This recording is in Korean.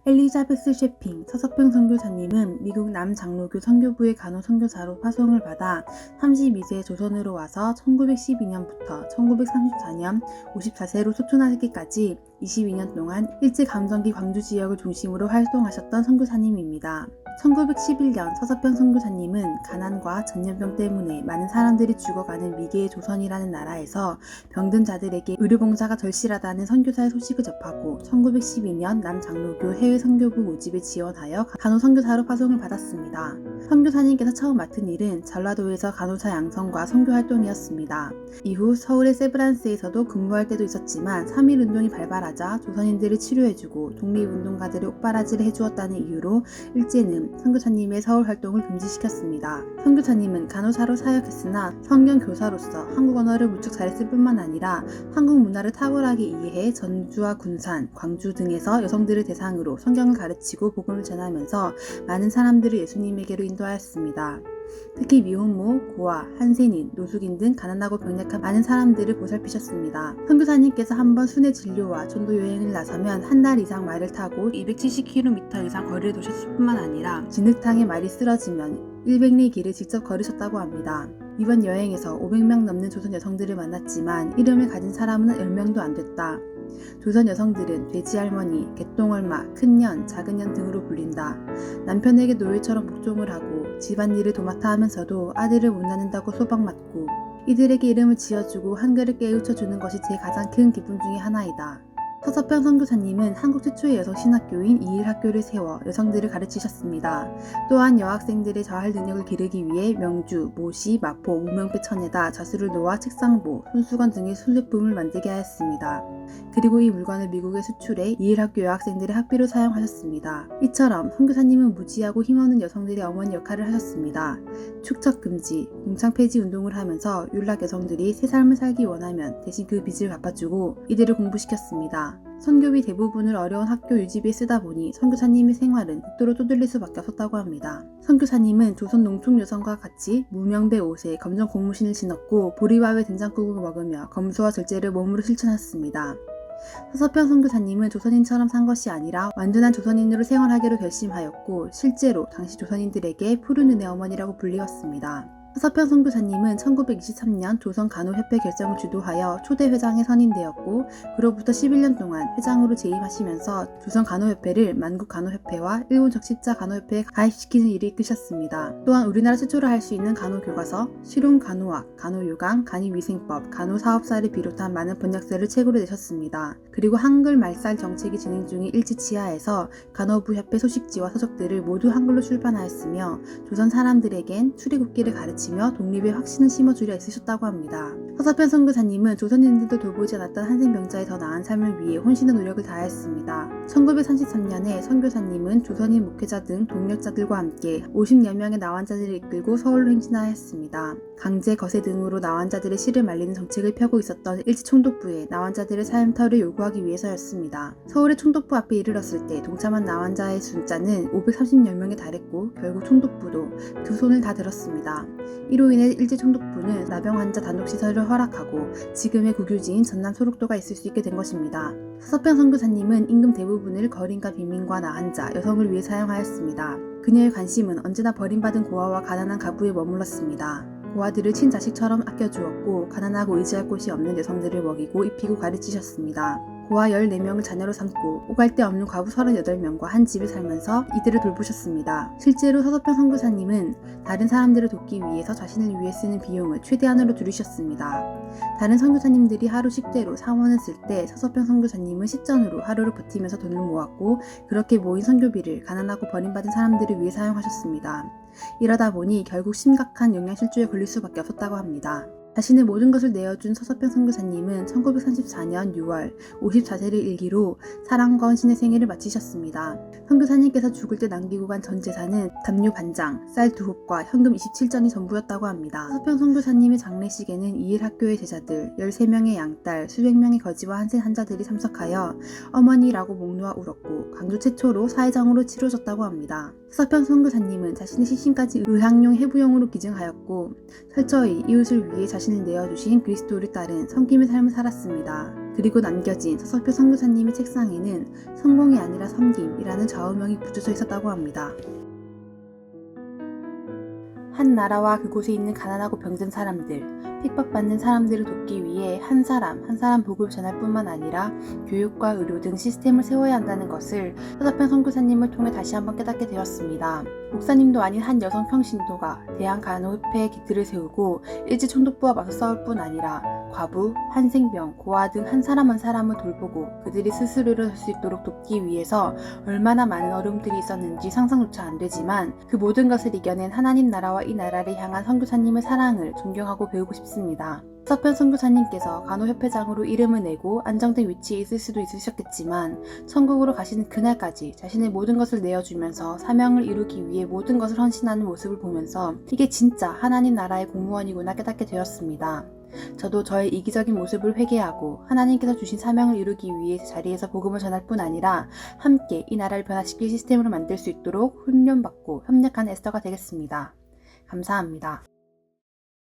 엘리자베스 셰핑 서서평 선교사님은 미국 남장로교 선교부의 간호 선교사로 파송을 받아 32세에 조선으로 와서 1912년부터 1934년 54세로 소천하기까지 22년 동안 일제강점기 광주 지역을 중심으로 활동하셨던 선교사님입니다. 1911년 서서평 선교사님은 가난과 전염병 때문에 많은 사람들이 죽어가는 미개의 조선이라는 나라에서 병든 자들에게 의료봉사가 절실하다는 선교사의 소식을 접하고 1912년 남장로교 해외 선교부 모집에 지원하여 간호 선교사로 파송을 받았습니다. 선교사님께서 처음 맡은 일은 전라도에서 간호사 양성과 선교 활동이었습니다. 이후 서울의 세브란스에서도 근무할 때도 있었지만 3.1운동이 발발하자 조선인들을 치료해주고 독립운동가들의 옥바라지를 해주었다는 이유로 일제는 선교사님의 서울 활동을 금지시켰습니다. 선교사님은 간호사로 사역했으나 성경 교사로서 한국 언어를 무척 잘했을 뿐만 아니라 한국 문화를 탁월하게 이해해 전주와 군산, 광주 등에서 여성들을 대상으로 성경을 가르치고 복음을 전하면서 많은 사람들을 예수님에게로 인도하였습니다. 특히 미혼모, 고아, 한센인, 노숙인 등 가난하고 병약한 많은 사람들을 보살피셨습니다. 선교사님께서 한번 순회 진료와 전도 여행을 나서면 한 달 이상 말을 타고 270km 이상 거리를 도셨을 뿐만 아니라 진흙탕에 말이 쓰러지면 100리 길을 직접 걸으셨다고 합니다. 이번 여행에서 500명 넘는 조선 여성들을 만났지만 이름을 가진 사람은 10명도 안 됐다. 조선 여성들은 돼지할머니, 개똥얼마, 큰년, 작은년 등으로 불린다. 남편에게 노예처럼 복종을 하고 집안일을 도맡아 하면서도 아들을 못 낳는다고 소박맞고 이들에게 이름을 지어주고 한글을 깨우쳐주는 것이 제 가장 큰 기쁨 중에 하나이다. 서서평 선교사님은 한국 최초의 여성 신학교인 이일학교를 세워 여성들을 가르치셨습니다. 또한 여학생들의 자활 능력을 기르기 위해 명주, 모시, 마포, 무명배천에다 자수를 놓아 책상보, 손수건 등의 술제품을 만들게 하였습니다. 그리고 이 물건을 미국에 수출해 이일학교 여학생들의 학비로 사용하셨습니다. 이처럼 선교사님은 무지하고 힘없는 여성들의 어머니 역할을 하셨습니다. 축척 금지, 공창 폐지 운동을 하면서 율락 여성들이 새 삶을 살기 원하면 대신 그 빚을 갚아주고 이들을 공부시켰습니다. 선교비 대부분을 어려운 학교 유지비에 쓰다 보니 선교사님의 생활은 극도로 쪼들릴 수밖에 없었다고 합니다. 선교사님은 조선 농촌 여성과 같이 무명배 옷에 검정 고무신을 신었고 보리밥에 된장국을 먹으며 검소와 절제를 몸으로 실천했습니다. 서서평 선교사님은 조선인처럼 산 것이 아니라 완전한 조선인으로 생활하기로 결심하였고 실제로 당시 조선인들에게 푸른 은혜 어머니라고 불리웠습니다. 서서평 선교사님은 1923년 조선간호협회 결성을 주도하여 초대 회장에 선임되었고 그로부터 11년 동안 회장으로 재임하시면서 조선간호협회를 만국간호협회와 일본 적십자간호협회에 가입시키는 일을 이끄셨습니다. 또한 우리나라 최초로 할 수 있는 간호교과서, 실용간호학, 간호요강, 간이위생법, 간호사업사를 비롯한 많은 번역서를 책으로 내셨습니다. 그리고 한글 말살 정책이 진행 중인 일제치하에서 간호부협회 소식지와 서적들을 모두 한글로 출판하였으며 조선 사람들에겐 출애굽기를 가르치며 독립의 확신을 심어주려 애쓰셨다고 합니다. 서서평 선교사님은 조선인들도 돌보지 않았던 한센병자의 더 나은 삶을 위해 혼신의 노력을 다하였습니다. 1933년에 선교사님은 조선인 목회자 등 동력자들과 함께 50여 명의 나환자들을 이끌고 서울로 행진하였습니다. 강제, 거세 등으로 나환자들의 실을 말리는 정책을 펴고 있었던 일제총독부에 나환자들의 사형터를 요구하기 위해서였습니다. 서울의 총독부 앞에 이르렀을 때 동참한 나환자의 숫자는 530여 명에 달했고 결국 총독부도 두 손을 다 들었습니다. 이로 인해 일제총독부는 나병 환자 단독시설을 허락하고 지금의 국유지인 전남 소록도가 있을 수 있게 된 것입니다. 서서평 선교사님은 임금 대부분을 거린과 빈민과 나환자, 여성을 위해 사용하였습니다. 그녀의 관심은 언제나 버림받은 고아와 가난한 가부에 머물렀습니다. 고아들을 친자식처럼 아껴주었고 가난하고 의지할 곳이 없는 여성들을 먹이고 입히고 가르치셨습니다. 고아 14명을 자녀로 삼고 오갈 데 없는 과부 38명과 한 집에 살면서 이들을 돌보셨습니다. 실제로 서서평 선교사님은 다른 사람들을 돕기 위해서 자신을 위해 쓰는 비용을 최대한으로 줄이셨습니다. 다른 선교사님들이 하루 식대로 4원을 쓸 때 서서평 선교사님은 10전으로 하루를 버티면서 돈을 모았고 그렇게 모인 선교비를 가난하고 버림받은 사람들을 위해 사용하셨습니다. 이러다 보니 결국 심각한 영양실조에 걸릴 수밖에 없었다고 합니다. 자신의 모든 것을 내어준 서서평 선교사님은 1934년 6월 54세를 일기로 사랑과 헌신의 생애를 마치셨습니다. 선교사님께서 죽을 때 남기고 간 전 재산은 담요 반장, 쌀 2홉과 현금 27전이 전부였다고 합니다. 서서평 선교사님의 장례식에는 이일학교의 제자들, 13명의 양딸, 수백 명의 거지와 한센 환자들이 참석하여 어머니라고 목 놓아 울었고 광주 최초로 사회장으로 치러졌다고 합니다. 서서평 선교사님은 자신의 시신까지 의학용 해부용으로 기증하였고 철저히 이웃을 위해 자신을 내어주신 그리스도를 따른 섬김의 삶을 살았습니다. 그리고 남겨진 서석표 선교사님의 책상에는 성공이 아니라 섬김이라는 좌우명이 붙여져 있었다고 합니다. 한 나라와 그곳에 있는 가난하고 병든 사람들, 핍박받는 사람들을 돕기 위해 한 사람 복음을 전할 뿐만 아니라 교육과 의료 등 시스템을 세워야 한다는 것을 서석표 선교사님을 통해 다시 한번 깨닫게 되었습니다. 목사님도 아닌 한 여성 평신도가 대한간호협회의 기틀을 세우고 일제총독부와 맞서 싸울 뿐 아니라 과부, 한생병, 고아 등 한 사람 한 사람을 돌보고 그들이 스스로 일어설 수 있도록 돕기 위해서 얼마나 많은 어려움들이 있었는지 상상조차 안 되지만 그 모든 것을 이겨낸 하나님 나라와 이 나라를 향한 선교사님의 사랑을 존경하고 배우고 싶습니다. 서편 선교사님께서 간호협회장으로 이름을 내고 안정된 위치에 있을 수도 있으셨겠지만 천국으로 가시는 그날까지 자신의 모든 것을 내어주면서 사명을 이루기 위해 모든 것을 헌신하는 모습을 보면서 이게 진짜 하나님 나라의 공무원이구나 깨닫게 되었습니다. 저도 저의 이기적인 모습을 회개하고 하나님께서 주신 사명을 이루기 위해 자리에서 복음을 전할 뿐 아니라 함께 이 나라를 변화시킬 시스템으로 만들 수 있도록 훈련받고 협력하는 에스더가 되겠습니다. 감사합니다.